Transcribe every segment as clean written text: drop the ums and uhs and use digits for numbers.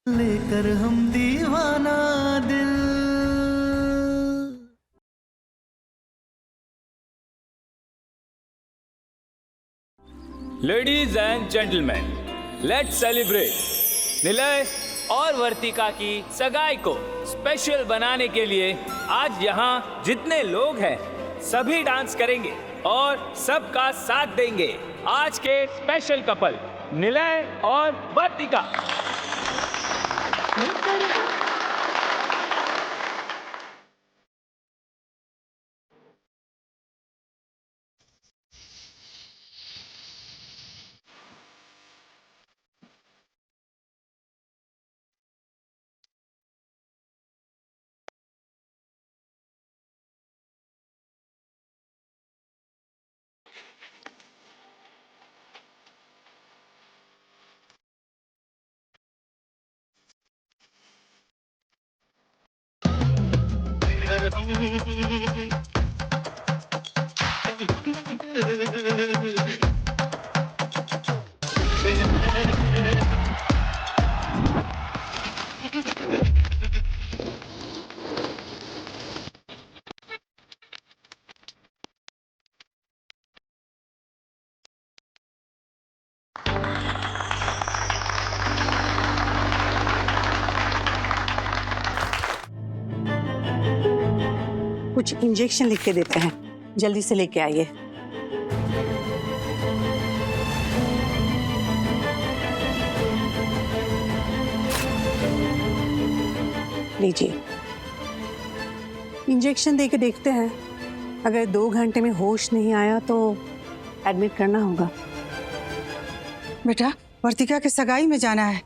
लेकर हम दीवाना दिल। Ladies and gentleman, let's celebrate Nilay और वर्तिका की सगाई को स्पेशल बनाने के लिए आज यहाँ जितने लोग हैं सभी डांस करेंगे और सबका साथ देंगे। आज के स्पेशल कपल निलय और वर्तिका। कुछ इंजेक्शन लिख के देते हैं, जल्दी से लेके आइए। लीजिए, इंजेक्शन देके देखते हैं। अगर 2 घंटे में होश नहीं आया तो एडमिट करना होगा। बेटा, वर्तिका के सगाई में जाना है।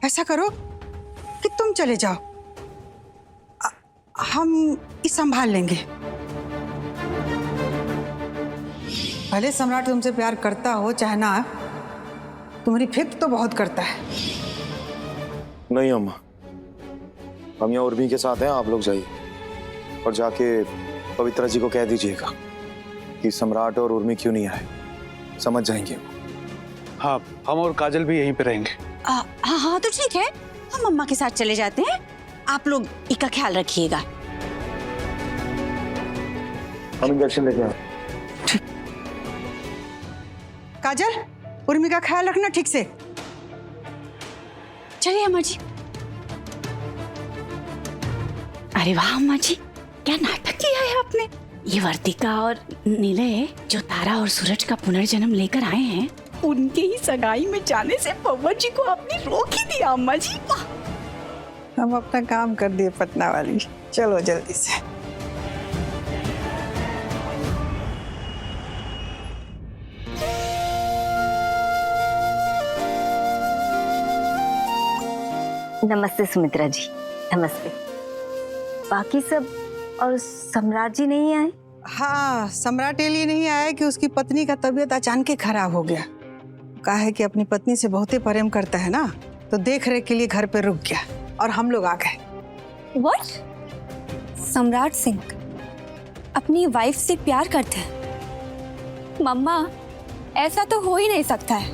ऐसा करो कि तुम चले जाओ, हम इस संभाल लेंगे। भले सम्राट तुमसे प्यार करता हो चाहे ना, तुम्हारी फिक्र तो बहुत करता है। नहीं अम्मा, हम यहाँ उर्मी के साथ हैं, आप लोग जाइए और जाके पवित्रा जी को कह दीजिएगा कि सम्राट और उर्मी क्यों नहीं आए, समझ जाएंगे वो। हाँ, हम और काजल भी यहीं पे रहेंगे। हाँ हाँ तो ठीक है, हम मम्मा के साथ चले जाते हैं। आप लोग इसका ख्याल रखिएगा। हम इंजेक्शन लेके आए। काजल, उर्मी का ख्याल रखना ठीक से। चलिए अम्मा जी। अरे वाह अम्मा जी, क्या नाटक किया है आपने। ये वर्तिका और नीलय जो तारा और सूरज का पुनर्जन्म लेकर आए हैं, उनके ही सगाई में जाने से पवन जी को आपने रोक ही दिया अम्मा जी। वाह। हम अपना काम कर दिए पटना वाली। चलो जल्दी से। नमस्ते सुमित्रा जी। नमस्ते। बाकी सब और सम्राट जी नहीं आए? हाँ, सम्राट के लिए नहीं आया कि उसकी पत्नी का तबीयत अचानक ही खराब हो गया। कहा है कि अपनी पत्नी से बहुत ही प्रेम करता है ना, तो देख रेख के लिए घर पे रुक गया और हम लोग आ गए। What? सम्राट सिंह अपनी वाइफ से प्यार करते हैं? मम्मा, ऐसा तो हो ही नहीं सकता है।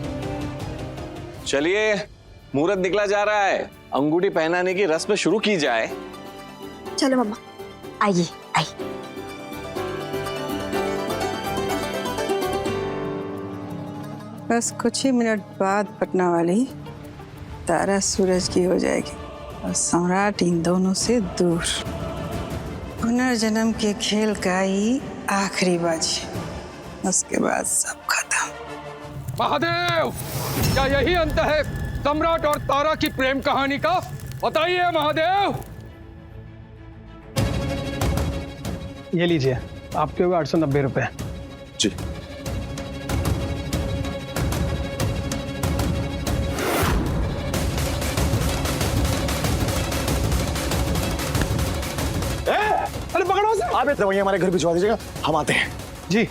चलिए, मुहूर्त निकला जा रहा है, अंगूठी पहनाने की रस्म शुरू की जाए। चलो मम्मा। आइए आइए। बस कुछ ही मिनट बाद पटना वाली तारा सूरज की हो जाएगी और सम्राट इन दोनों से दूर। पुनर्जन्म के खेल का ही आखिरी बाजी, उसके बाद सब खत्म। महादेव, क्या यही अंत है सम्राट और तारा की प्रेम कहानी का? बताइए महादेव। ये लीजिए, आपके हुए 890 रुपए। जी। अरे पकड़ो उसे। आप दवाइयाँ हमारे घर भिजवा दीजिएगा, हम आते हैं। जी।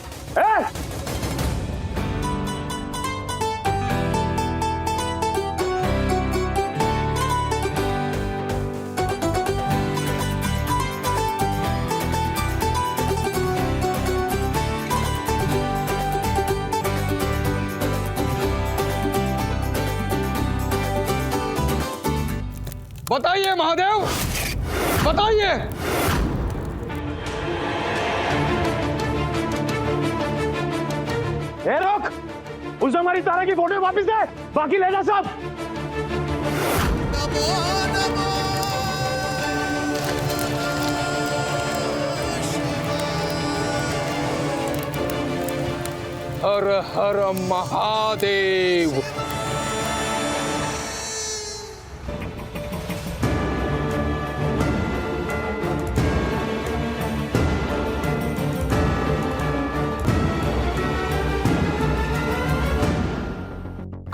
बताइए महादेव, बताइए। ए रोक, उसे हमारी तारा की फोटो वापस दे, बाकी ले जा सब। हर हर महादेव।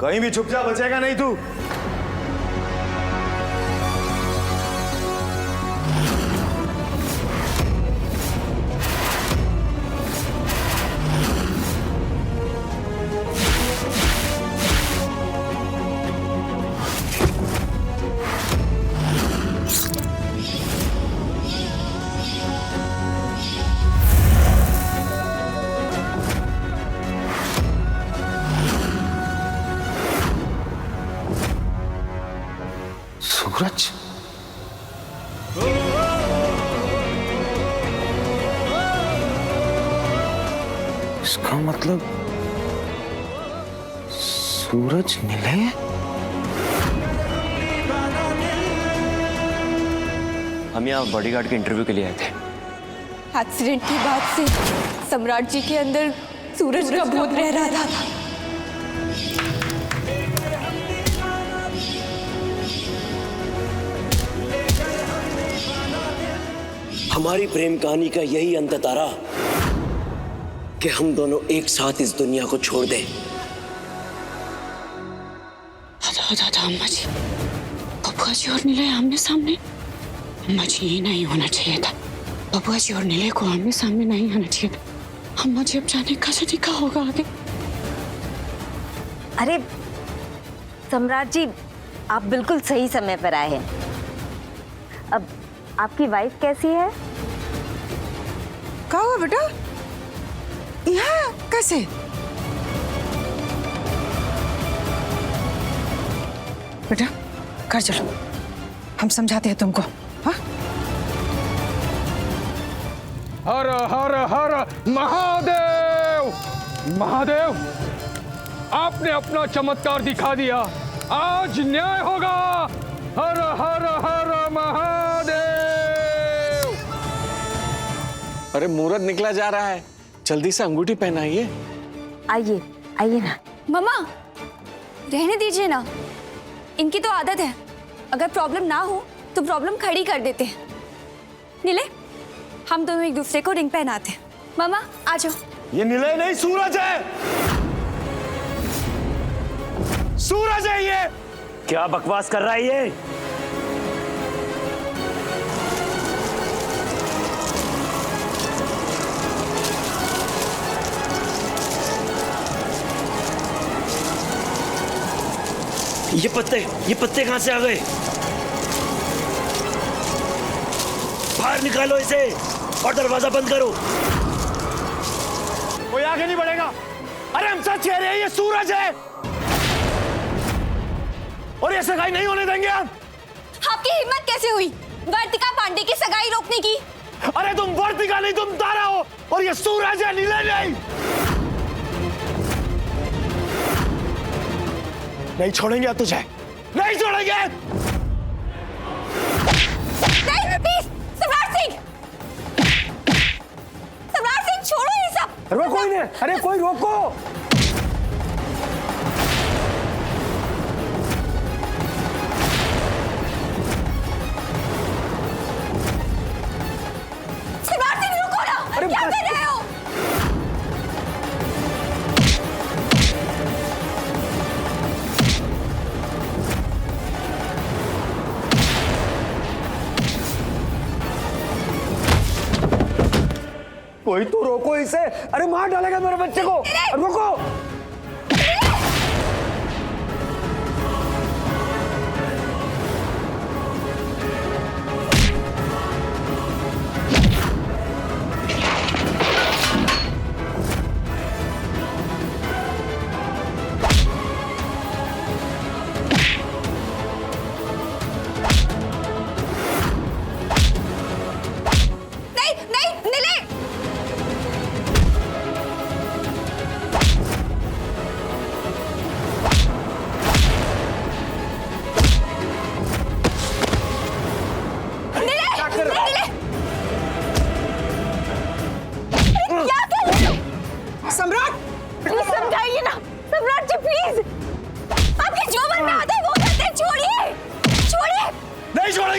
कहीं भी छुप जा, बचेगा नहीं तू। सूरज, इसका मतलब सूरज निलय। हम यहाँ बॉडीगार्ड के इंटरव्यू के लिए आए थे। एक्सीडेंट के बाद से सम्राट जी के अंदर सूरज का भूत रह रहा था। हमारी प्रेम कहानी का यही अंत तारा कि हम दोनों एक साथ इस दुनिया को छोड़ दें। दादा अम्मा जी, बबुआ जी और निलय आमने सामने। अम्मा जी, ये नहीं होना चाहिए था। बबुआ जी और निलय को आमने सामने नहीं आना चाहिए था। अम्मा जी, अब जाने का तरीका होगा आगे। अरे सम्राट जी, आप बिल्कुल सही समय पर आए हैं। अब आपकी वाइफ कैसी है? क्या हुआ बेटा? यहाँ कैसे? बेटा घर चलो, हम समझाते हैं तुमको। हाँ? हर हर हर महादेव। महादेव, आपने अपना चमत्कार दिखा दिया, आज न्याय होगा। हर हर हर महादेव। अरे मुहूर्त निकला जा रहा है, जल्दी से अंगूठी पहनाइए। आइए आइए ना। मम्मा, रहने दीजिए ना, इनकी तो आदत है, अगर प्रॉब्लम ना हो तो प्रॉब्लम खड़ी कर देते हैं। निलय, हम दोनों एक दूसरे को रिंग पहनाते हैं। मम्मा आ जाओ। ये निलय नहीं, सूरज है। सूरज है ये। क्या बकवास कर रहा है ये? ये पत्ते कहां से आ गए? बाहर निकालो इसे और दरवाजा बंद करो। कोई आगे नहीं बढ़ेगा। अरे हम सच कह रहे हैं, ये सूरज है और ये सगाई नहीं होने देंगे हम। आपकी हिम्मत कैसे हुई वर्तिका पांडे की सगाई रोकने की? अरे तुम वर्तिका नहीं, तुम तारा हो और ये सूरज है, निलय नहीं। नहीं छोड़ेंगे अब तुझे, नहीं छोड़ेंगे। नहीं, प्लीज, सम्राट सिंह, सम्राट सिंह छोड़ो ये सब। रोको इन्हें, अरे कोई रोको। सम्राट सिंह रुको ना, क्या कर रहे हो? कोई तो रोको इसे, अरे मार डालेगा मेरे बच्चे को। रोको।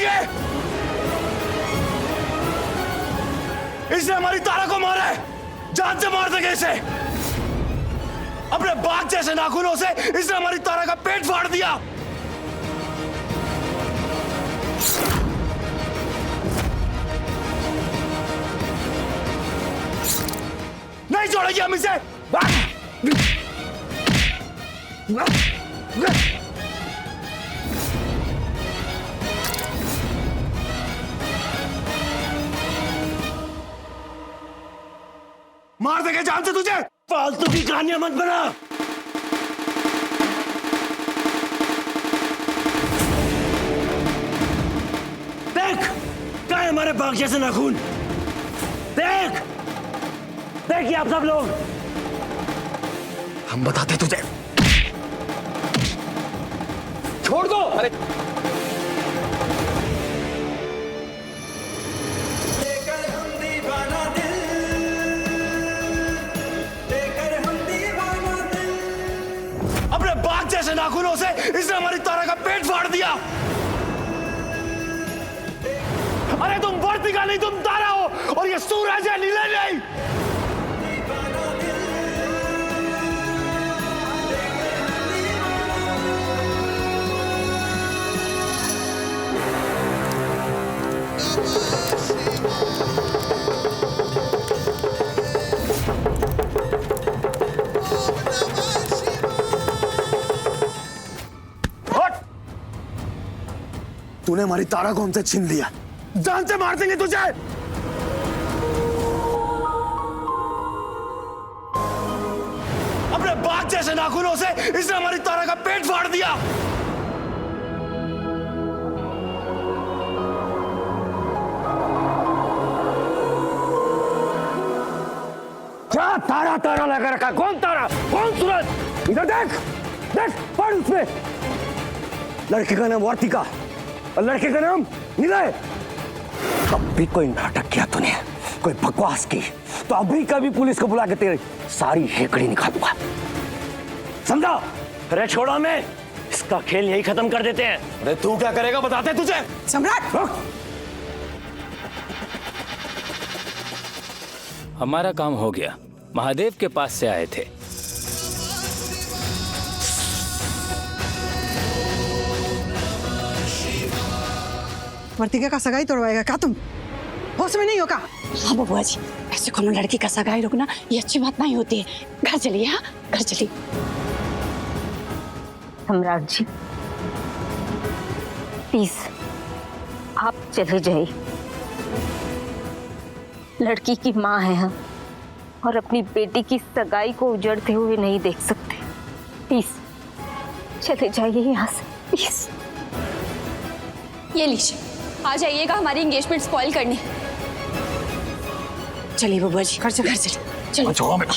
देंगे। इसने हमारी तारा को मारा है, जान से मार देंगे इसे। अपने बाघ जैसे नाखूनों से इसने हमारी तारा का पेट फाड़ दिया। नहीं छोड़ेंगे हम इसे। मार देंगे जान से तुझे। फालतू की कहानियां मत बना। देख क्या है हमारे बाघ जैसे नाखून। देख देखिए आप सब लोग, हम बताते तुझे। छोड़ दो। अरे अपने बाघ जैसे नाखूनों से इसने हमारी तारा का पेट फाड़ दिया। अरे तुम वर्तिका नहीं, तुम तारा हो, और ये सूरज है, नीले नहीं। तूने हमारी तारा को हमसे छीन लिया, जान से मार देंगे तुझे। अपने बाघ जैसे नाखूनों से इसने हमारी तारा का पेट फाड़ दिया। क्या तारा तारा लगा रखा? कौन तारा, कौन सूरज? इधर देख, देख पढ़ उसमें। लड़के का नाम वर्तिका और लड़के का नाम निलय। तब भी कोई नाटक किया तूने, कोई बकवास की, तो अभी कभी पुलिस को बुला के तेरी सारी हेकड़ी निकाल दूंगा, समझा? अरे छोड़ो, मैं इसका खेल यही खत्म कर देते हैं। अरे तू क्या करेगा बताते तुझे। सम्राट, हमारा काम हो गया। महादेव के पास से आए थे। वर्तिका का सगाई तोड़वाएगा क्या तुम? होश में नहीं हो क्या? हाँ बबुआ जी, ऐसे कोनो लड़की का सगाई रोकना ये अच्छी बात नहीं होती है। घर चलिए, हाँ घर चलिए। सम्राट जी प्लीज आप चले जाइए। लड़की की माँ है हम, और अपनी बेटी की सगाई को उजड़ते हुए नहीं देख सकते। प्लीज चले जाइए यहाँ से, प्लीज। ये लीजिए, आ जाइएगा हमारी एंगेजमेंट स्पॉइल करने। चलिए बबुआ जी, घर चलिए, चलिए। छोड़ो बेटा।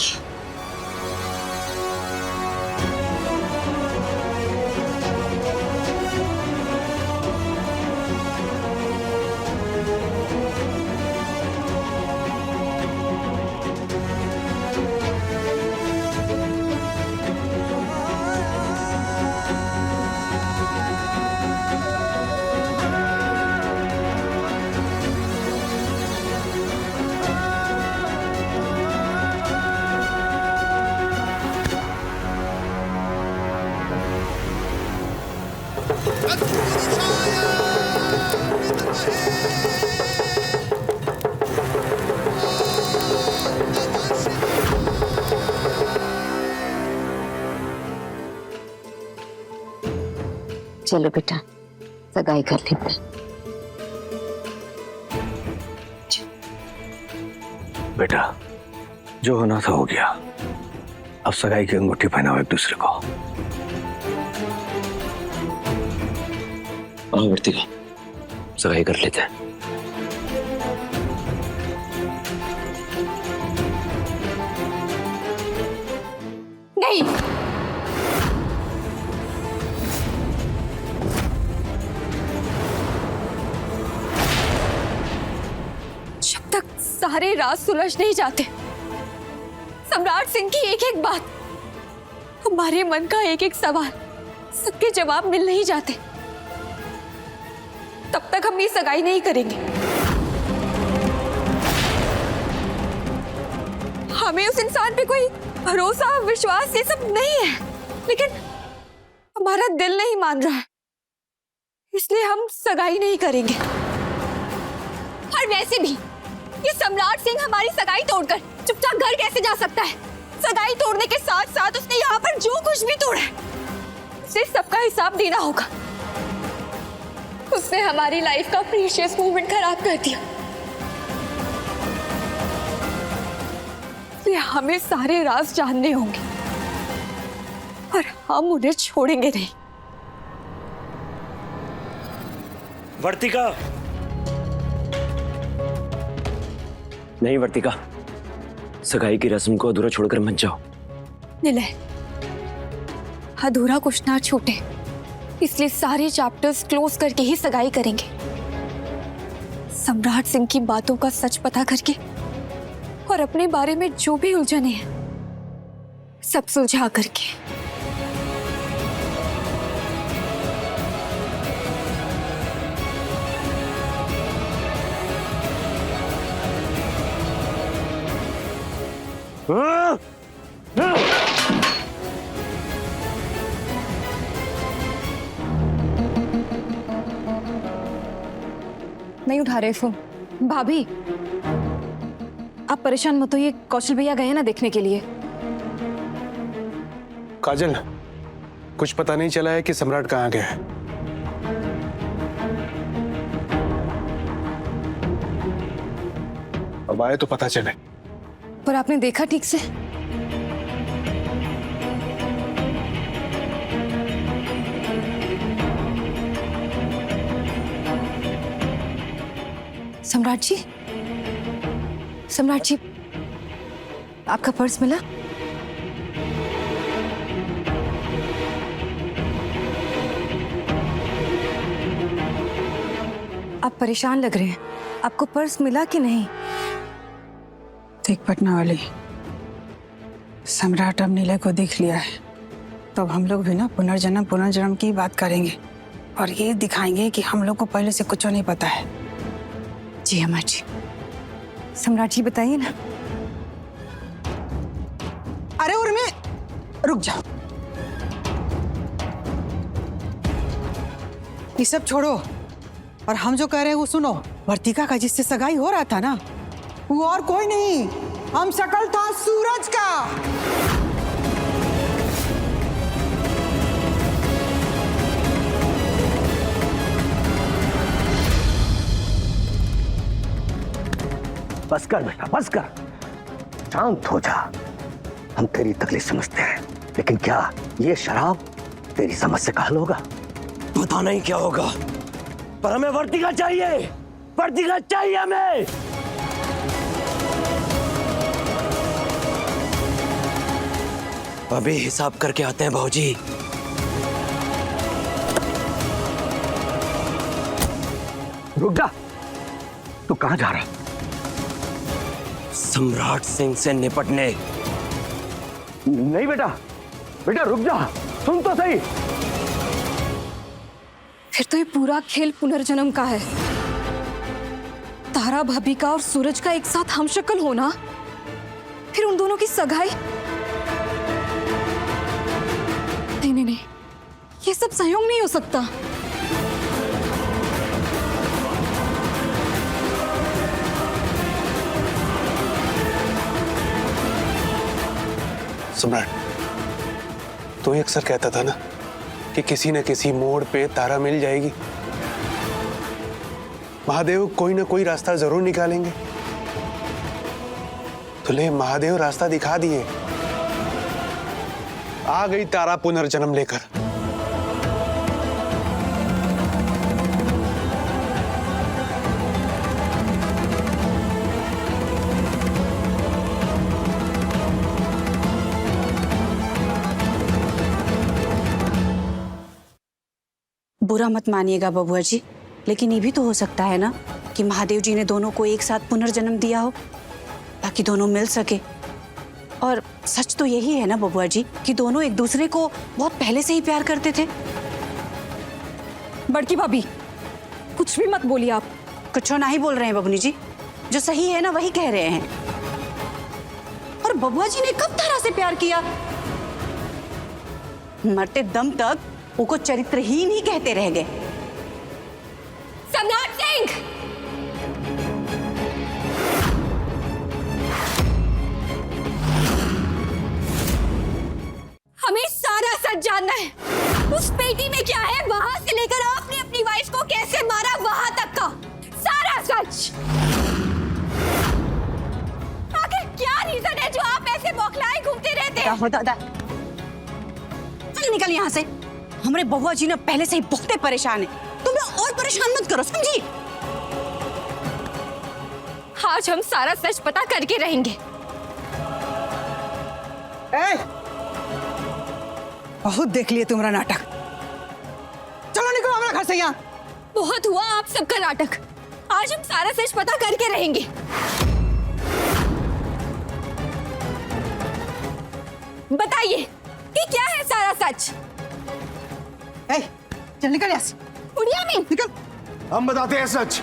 चलो बेटा, सगाई कर लेते। बेटा जो होना था हो गया, अब सगाई की अंगूठी पहनाओ एक दूसरे को। आओ वर्तिका, सगाई कर लेते हैं। नहीं, जब तक सारे राज सुलझ नहीं जाते, सम्राट सिंह की एक एक बात, हमारे मन का एक एक सवाल, सबके जवाब मिल नहीं जाते, तब तक हम ये सगाई नहीं करेंगे। हमें उस इंसान पे कोई भरोसा, विश्वास ये सब नहीं है, लेकिन हमारा दिल नहीं मान रहा है, इसलिए हम सगाई नहीं करेंगे। और वैसे भी ये सम्राट सिंह हमारी सगाई तोड़कर चुपचाप घर कैसे जा सकता है? सगाई तोड़ने के साथ साथ उसने यहाँ पर जो कुछ भी तोड़ा है, उसे सबका हिसाब देना होगा। उसने हमारी लाइफ का प्रीशियस मोमेंट खराब कर दिया, इसलिए हमें सारे राज जानने होंगे और हम उन्हें छोड़ेंगे नहीं। वर्तिका, नहीं वर्तिका, सगाई की रस्म को अधूरा छोड़कर मत जाओ। निलय, अधूरा कुछ ना छूटे, इसलिए सारे चैप्टर्स क्लोज करके ही सगाई करेंगे। सम्राट सिंह की बातों का सच पता करके और अपने बारे में जो भी उलझने हैं सब सुलझा करके। नहीं उठा रहे फोन। भाभी, आप परेशान मत होइए, कौशल भैया गए ना देखने के लिए। काजल, कुछ पता नहीं चला है कि सम्राट कहाँ गया है। अब आए तो पता चले। पर आपने देखा ठीक से? सम्राट जी, सम्राट जी, आपका पर्स मिला? आप परेशान लग रहे हैं, आपको पर्स मिला कि नहीं? देख पटना वाली, सम्राट अब नीले को देख लिया है, तो अब हम लोग भी ना पुनर्जन्म की बात करेंगे और ये दिखाएंगे कि हम लोग को पहले से कुछ नहीं पता है। जी अम्मा जी। सम्राट जी बताइए ना। अरे उर्मी, रुक जाओ, ये सब छोड़ो और हम जो कह रहे हैं वो सुनो। वर्तिका का जिससे सगाई हो रहा था ना, वो और कोई नहीं, हम शकल था सूरज का। बस कर बेटा, बस कर, शांत हो जा। हम तेरी तकलीफ समझते हैं, लेकिन क्या ये शराब तेरी समझ से हल होगा? पता नहीं क्या होगा, पर हमें वर्तिका चाहिए, वर्तिका चाहिए हमें। अभी हिसाब करके आते हैं भाऊजी। रुक जा, तू कहां जा रहा? सम्राट सिंह से निपटने। नहीं बेटा, बेटा रुक जा, सुन तो सही। फिर तो ये पूरा खेल पुनर्जन्म का है। तारा भाभी का और सूरज का एक साथ हमशक्ल होना, फिर उन दोनों की सगाई। नहीं नहीं नहीं, ये सब संयोग नहीं हो सकता। सम्राट, तू ही अक्सर कहता था ना कि किसी न किसी मोड़ पे तारा मिल जाएगी। महादेव कोई ना कोई रास्ता जरूर निकालेंगे। तो ले, महादेव रास्ता दिखा दिए। आ गई तारा पुनर्जन्म लेकर। बुरा मत मानिएगा बबुआ जी, लेकिन ये भी तो हो सकता है ना कि महादेव जी ने दोनों को एक साथ पुनर्जन्म दिया हो ताकि दोनों मिल सके। और सच तो यही है ना बबुआ जी कि दोनों एक दूसरे को बहुत पहले से ही प्यार करते थे। बड़की भाभी, कुछ भी मत बोलिए आप। कुछ नहीं बोल रहे हैं बबनी जी, जो सही है ना वही कह रहे हैं। और बबुआ जी ने कब तारा से प्यार किया? मरते दम तक वो को चरित्रहीन ही कहते रह गए। सम्राट सिंह, हमें सारा सच जानना है। उस पेटी में क्या है, वहां से लेकर आपने अपनी वाइफ को कैसे मारा, वहां तक का सारा सच। आखिर क्या रीजन है जो आप ऐसे बौखलाए घूमते रहते हैं? दादा चल निकल यहाँ से। हमारे बबुआ जी ना पहले से ही बहुत परेशान है, तुम लोग और परेशान मत करो, समझी? आज हम सारा सच पता करके रहेंगे। बहुत देख लिए तुम्हारा नाटक, चलो निकलो हमारे घर से यहाँ। बहुत हुआ आप सबका नाटक, आज हम सारा सच पता करके रहेंगे। बताइए कि क्या है सारा सच? चल निकल यहाँ से। बुढ़िया में हम बताते हैं सच।